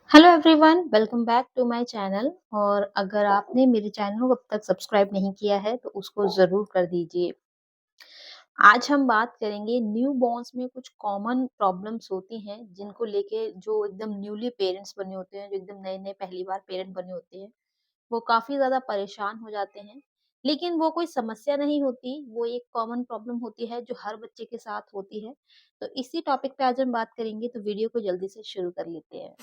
Hello everyone, welcome back to my channel. और अगर आपने मेरे चैनल को अब तक सब्सक्राइब नहीं किया है तो उसको ज़रूर कर दीजिए। आज हम बात करेंगे न्यू बॉर्न्स में कुछ कॉमन प्रॉब्लम्स होती हैं जिनको लेके जो एकदम न्यूली पेरेंट्स बने होते हैं, जो एकदम नए-नए पहली बार पेरेंट बने होते हैं, वो काफ़ी ज़्यादा परेशान हो जाते हैं। लेकिन वो कोई समस्या नहीं होती, वो एक कॉमन प्रॉब्लम होती है जो हर बच्चे के साथ होती है। तो इसी टॉपिक पे आज हम बात करेंगे, तो वीडियो को जल्दी से शुरू कर लेते हैं।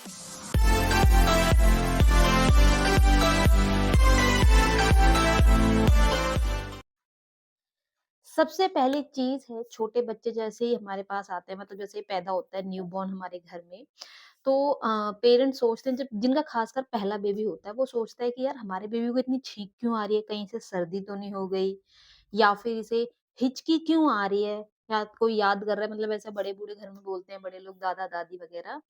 सबसे पहली चीज़ है, छोटे बच्चे जैसे ही हमारे पास आते हैं, मतलब जैसे ही पैदा होता है न्यूबॉर्न हमारे घर में, तो पेरेंट्स सोचते हैं, जब जिनका खासकर पहला बेबी होता है, वो सोचता है कि यार हमारे बेबी को इतनी छींक क्यों आ रही है, कहीं से सर्दी तो नहीं हो गई, या फिर इसे हिचकी क्यों आ रही है, या कोई याद कर रहा है, मतलब ऐसा बड़े बूढ़े घर में बोलते हैं बड़े लोग, दादा दादी वगैरह,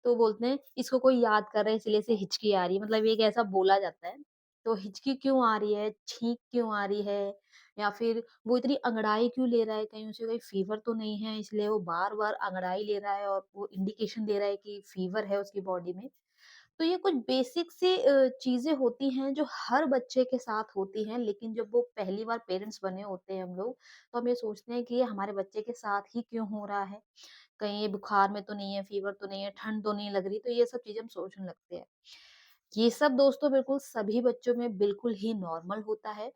तो बोलते हैं इसको कोई याद कर रहा है इसलिए इसे हिचकी आ रही है, मतलब एक ऐसा बोला जाता है। तो हिचकी क्यों आ रही है, छींक क्यों आ रही है, या फिर वो इतनी अंगड़ाई क्यों ले रहा है, कहीं उसे कोई फीवर तो नहीं है इसलिए वो बार-बार अंगड़ाई ले रहा है और वो इंडिकेशन दे रहा है कि फीवर है उसकी बॉडी में। तो ये कुछ बेसिक सी चीज़ें होती हैं जो हर बच्चे के साथ होती हैं, लेकिन जब वो पहली बार पेरेंट्स बने होते हैं हम लोग, तो हम ये सोचते हैं कि ये हमारे बच्चे के साथ ही क्यों हो रहा है? कहीं ये बुखार में तो नहीं है, फीवर तो नहीं है, ठंड तो नहीं लग रही, तो ये सब चीज़ें हम सोचने लगते हैं। ये सब दोस्तों बिल्कुल सभी बच्चों में बिल्कुल ही नॉर्मल होता है।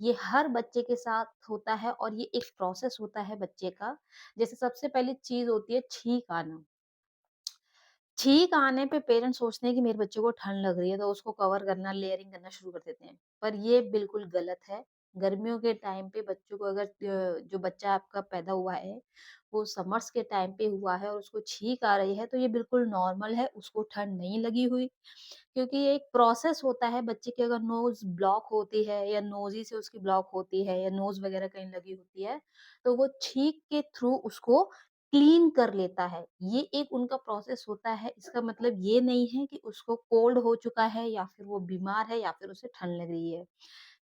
ये हर बच्चे के साथ होता है और ये एक प्रोसेस होता है बच्चे का। जैसे सबसे पहली चीज़ होती है छींक आना। छींक आने पे पेरेंट्स सोचते हैं कि मेरे बच्चे को ठंड लग रही है, तो उसको कवर करना, लेयरिंग करना शुरू कर देते हैं। पर ये बिल्कुल गलत है। गर्मियों के टाइम पे बच्चों को अगर जो बच्चा आपका पैदा हुआ है, वो समर्स के टाइम पे हुआ है और उसको छींक आ रही है, तो ये बिल्कुल नॉर्मल है, उसको ठंड नहीं लगी हुई। क्योंकि ये एक प्रोसेस होता है, बच्चे की अगर नोज़ ब्लॉक होती है या नोज़ी से उसकी ब्लॉक होती है या नोज़ वगैरह कहीं लगी होती है, तो वो छींक के थ्रू उसको क्लीन कर लेता है। ये एक उनका प्रोसेस होता है, इसका मतलब ये नहीं है कि उसको कोल्ड हो चुका है या फिर वो बीमार है या फिर उसे ठंड लग रही है।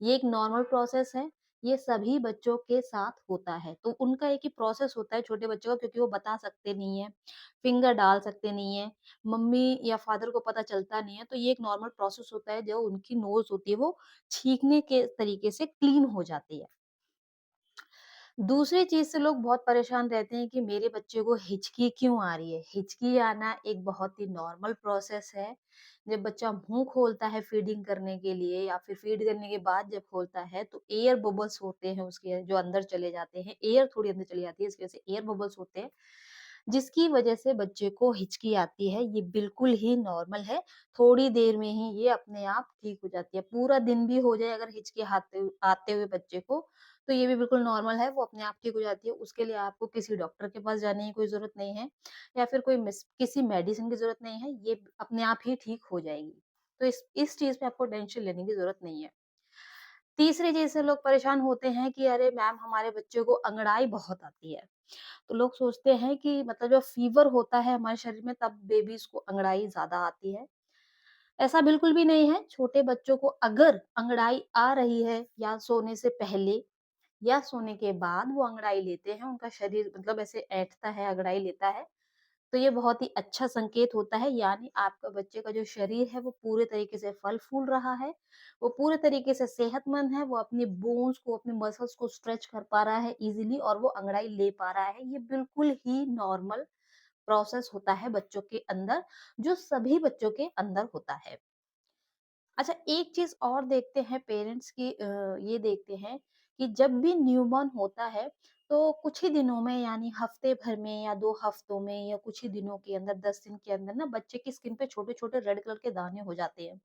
ये एक नॉर्मल प्रोसेस है, ये सभी बच्चों के साथ होता है। तो उनका एक ही प्रोसेस होता है छोटे बच्चों का, क्योंकि वो बता सकते नहीं हैं, फिंगर डाल सकते नहीं हैं, मम्मी या फादर को पता चलता नहीं है, तो ये एक नॉर्मल प्रोसेस होता है, जो उनकी नोज़ होती है वो छींकने के तरीके से क्लीन हो जाती है। दूसरी चीज़ से लोग बहुत परेशान रहते हैं कि मेरे बच्चे को हिचकी क्यों आ रही है? हिचकी आना एक बहुत ही नॉर्मल प्रोसेस है। जब बच्चा मुँह खोलता है फीडिंग करने के लिए या फिर फीड करने के बाद जब खोलता है, तो एयर बबल्स होते हैं उसके, जो अंदर चले जाते हैं। एयर थोड़ी अंदर चली जाती है, इसकी वजह से एयर बबल्स होते हैं, जिसकी वजह से बच्चे को हिचकी आती है। ये बिल्कुल ही नॉर्मल है। थोड़ी देर में ही ये अपने आप ठीक हो जाती है। पूरा दिन भी हो जाए अगर हिचकी आते आते हुए बच्चे को, तो ये भी बिल्कुल नॉर्मल है, वो अपने आप ठीक हो जाती है। उसके लिए आपको किसी डॉक्टर के पास जाने की कोई ज़रूरत नहीं है या फिर कोई किसी मेडिसिन की ज़रूरत नहीं है, ये अपने आप ही ठीक हो जाएगी। तो इस चीज़ पे आपको टेंशन लेने की ज़रूरत नहीं है। तीसरी चीज़ से लोग परेशान होते हैं कि अरे मैम, हमारे बच्चे को अंगड़ाई बहुत आती है। तो लोग सोचते हैं कि मतलब जब फीवर होता है हमारे शरीर में, तब बेबीज़ को अंगड़ाई ज़्यादा आती है। ऐसा बिल्कुल भी नहीं है। छोटे बच्चों को अगर अंगड़ाई आ रही है, या सोने से पहले या सोने के बाद वो अंगड़ाई लेते हैं, उनका शरीर मतलब ऐसे ऐंठता है, अंगड़ाई लेता है, तो ये बहुत ही अच्छा संकेत होता है, यानी आपका बच्चे का जो शरीर है वो पूरे तरीके से फल-फूल रहा है, वो पूरे तरीके से सेहतमंद है, वो अपने बोन्स को, अपने मसल्स को स्ट्रेच कर पा रहा है इज़िली और वो अंगड़ाई ले पा रहा है। ये बिल्कुल ही नॉर्मल प्रोसेस होता है बच्चों के अंदर, जो सभी बच्चों के अंदर होता है। अच्छा, एक चीज़ और देखते हैं पेरेंट्स की, ये देखते हैं कि जब भी न्यूबॉर्न होता है, तो कुछ ही दिनों में, यानी हफ्ते भर में या 2 हफ्तों में या कुछ ही दिनों के अंदर, 10 दिन के अंदर ना, बच्चे की स्किन पे छोटे-छोटे रेड कलर के दाने हो जाते हैं।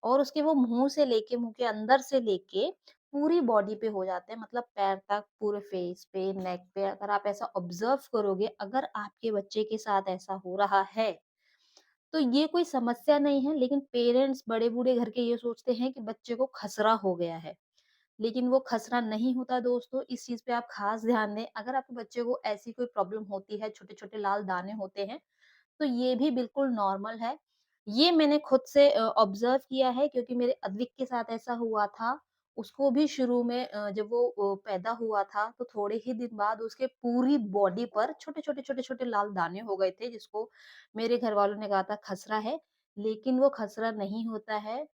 और उसके वो मुँह से लेके, मुँह के अंदर से लेके पूरी बॉडी पे हो जाते हैं, मतलब पैर तक, पूरे फेस पे, नेक पे। अगर आप ऐसा ऑब्जर्व करोगे, अगर आपके बच्चे के साथ ऐसा हो रहा है, तो ये कोई समस्या नहीं है, लेकिन पेरेंट्स बड़े-बूढ़े घर के ये सोचते हैं कि बच्चे को खसरा हो गया है। लेकिन वो खसरा नहीं होता दोस्तों, इस चीज़ पे आप ख़ास ध्यान दें। अगर आपके बच्चे को ऐसी कोई प्रॉब्लम होती है, छोटे-छोटे लाल दाने होते हैं, तो ये भी बिल्कुल नॉर्मल है। ये मैंने खुद से ऑब्ज़र्व किया है, क्योंकि मेरे अद्विक के साथ ऐसा हुआ था। उसको भी शुरू में जब वो पैदा हुआ था तो थोड़े ही दिन बाद उसके पूरी बॉडी पर छोटे-छोटे, छोटे-छोटे लाल दाने हो गए थे, जिसको मेरे घरवालों ने कहा था खसरा है, लेकिन वो खसरा नहीं होता है।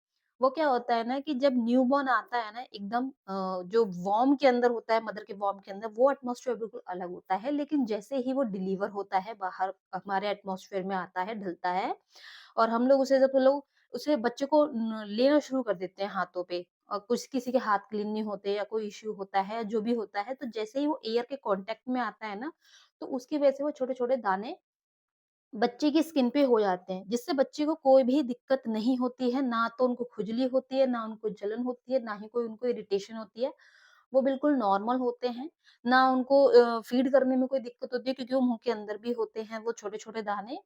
वो क्या होता है ना कि जब न्यूबॉर्न आता है ना एकदम जो वॉर्म के अंदर होता है, मदर के वॉर्म के अंदर, वो एटमॉस्फेयर बिल्कुल अलग होता है। लेकिन जैसे ही वो डिलीवर होता है, बाहर हमारे एटमॉस्फेयर में आता है, ढलता है, और हम लोग उसे जब लोग उसे बच्चे को लेना शुरू कर देते हैं हाथों पे, और कुछ किसी के हाथ क्लीन नहीं होते या कोई इश्यू होता है, जो भी होता है, तो जैसे ही वो एयर के कांटेक्ट में आता है ना, तो उसकी वजह से वो छोटे-छोटे दाने बच्चे की स्किन पे हो जाते हैं, जिससे बच्चे को कोई भी दिक्कत नहीं होती है, ना तो उनको खुजली होती है, ना उनको जलन होती है, ना ही कोई उनको इरिटेशन होती है। वो बिल्कुल नॉर्मल होते हैं, ना उनको फीड करने में कोई दिक्कत होती है, क्योंकि वो मुँह के अंदर भी होते हैं वो छोटे-छोटे दाने।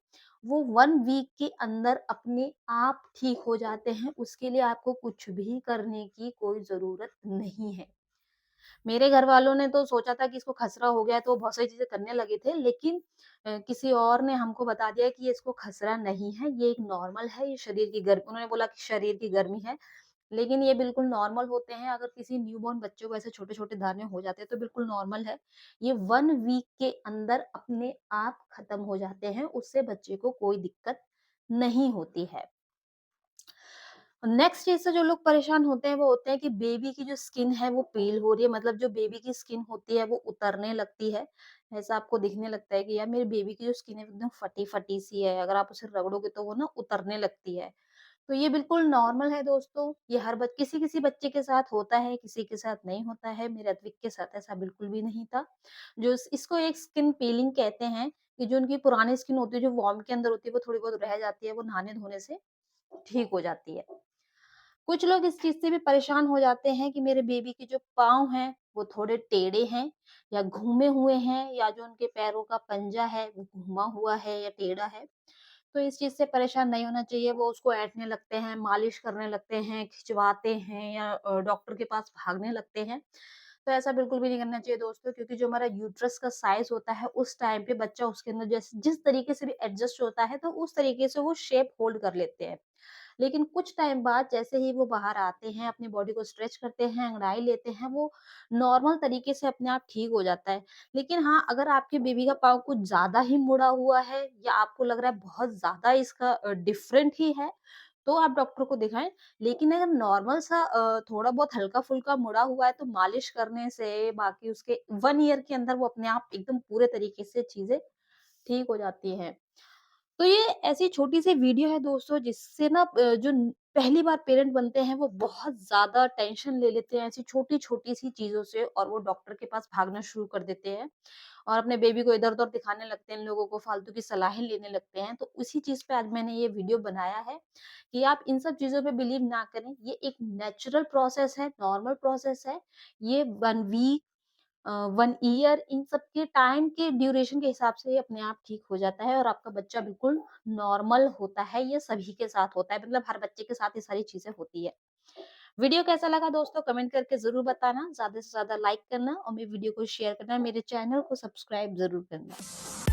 वो 1 वीक के अंदर अपने आप ठीक हो जाते हैं, उसके लिए आपको कुछ भी करने की कोई ज़रूरत नहीं है। मेरे घरवालों ने तो सोचा था कि इसको खसरा हो गया है, तो वो बहुत सारी चीज़ें करने लगे थे, लेकिन किसी और ने हमको बता दिया कि ये इसको खसरा नहीं है, ये एक नॉर्मल है, ये शरीर की गर्म उन्होंने बोला कि शरीर की गर्मी है, लेकिन ये बिल्कुल नॉर्मल होते हैं। अगर किसी न्यूबॉर्न बच्चे को ऐसे छोटे-छोटे दाने हो जाते हैं, तो बिल्कुल नॉर्मल है। ये 1 वीक के अंदर अपने आप खत्म हो जाते हैं, उससे बच्चे को कोई दिक्कत नहीं होती है। नेक्स्ट चीज़ से जो लोग परेशान होते हैं, वो होते हैं कि बेबी की जो स्किन है वो पील हो रही है, मतलब जो बेबी की स्किन होती है वो उतरने लगती है। ऐसा आपको दिखने लगता है कि यार मेरे बेबी की जो स्किन है एकदम फटी-फटी सी है, अगर आप उसे रगड़ोगे तो वो ना उतरने लगती है। तो ये बिल्कुल नॉर्मल है दोस्तों, ये हर बच किसी-किसी बच्चे के साथ होता है, किसी के साथ नहीं होता है। मेरे अद्विक के साथ ऐसा बिल्कुल भी नहीं था। जो इस इसको एक स्किन पीलिंग कहते हैं, कि जो उनकी पुरानी स्किन होती है, जो वॉर्म के अंदर होती है, वो थोड़ी बहुत रह जाती है, वो नहाने-धोने से ठीक हो जाती है। कुछ लोग इस चीज़ से भी परेशान हो जाते हैं कि मेरे बेबी के जो पाँव हैं, वो थोड़े टेढ़े हैं या घूमे हुए हैं, या जो उनके पैरों का पंजा है, वो घुमा हुआ है या टेढ़ा है। तो इस चीज़ से परेशान नहीं होना चाहिए, वो उसको ऐंठने लगते हैं, मालिश करने लगते हैं, खिंचवाते हैं, या डॉक्टर के पास भागने लगते हैं। तो ऐसा बिल्कुल भी नहीं करना चाहिए दोस्तों, क्योंकि जो हमारा यूट्रस का साइज़ होता है, उस टाइम पे बच्चा उसके अंदर जिस तरीके से भी एडजस्ट होता है, तो उस तरीके से वो शेप होल्ड कर लेते हैं। लेकिन कुछ टाइम बाद जैसे ही वो बाहर आते हैं, अपनी बॉडी को स्ट्रेच करते हैं, अंगड़ाई लेते हैं, वो नॉर्मल तरीके से अपने आप ठीक हो जाता है। लेकिन हाँ, अगर आपके बेबी का पाँव कुछ ज़्यादा ही मुड़ा हुआ है, या आपको लग रहा है बहुत ज़्यादा इसका डिफरेंट ही है, तो आप डॉक्टर को दिखाएँ। लेकिन अगर नॉर्मल सा थोड़ा बहुत हल्का-फुल्का मुड़ा हुआ है, तो मालिश करने से, बाकी उसके 1 ईयर के अंदर वो अपने आप एकदम पूरे तरीके से चीज़ें ठीक हो जाती हैं। तो ये ऐसी छोटी-सी वीडियो है दोस्तों, जिससे ना जो पहली बार पेरेंट बनते हैं, वो बहुत ज़्यादा टेंशन ले लेते हैं ऐसी छोटी-छोटी सी चीज़ों से, और वो डॉक्टर के पास भागना शुरू कर देते हैं, और अपने बेबी को इधर-उधर दिखाने लगते हैं, लोगों को फालतू की सलाहें लेने लगते हैं। तो उसी चीज़ पे आज मैंने ये वीडियो बनाया है, कि आप इन सब चीज़ों पे बिलीव ना करें। ये एक नेचुरल प्रोसेस है, नॉर्मल प्रोसेस है। ये 1 वीक 1 ईयर, इन सब के टाइम के ड्यूरेशन के हिसाब से ये अपने आप ठीक हो जाता है, और आपका बच्चा बिल्कुल नॉर्मल होता है। ये सभी के साथ होता है, मतलब हर बच्चे के साथ ये सारी चीज़ें होती है। वीडियो कैसा लगा दोस्तों, कमेंट करके ज़रूर बताना, ज़्यादा से ज़्यादा लाइक करना, और मेरी वीडियो को शेयर करना, मेरे चैनल को सब्सक्राइब ज़रूर करना।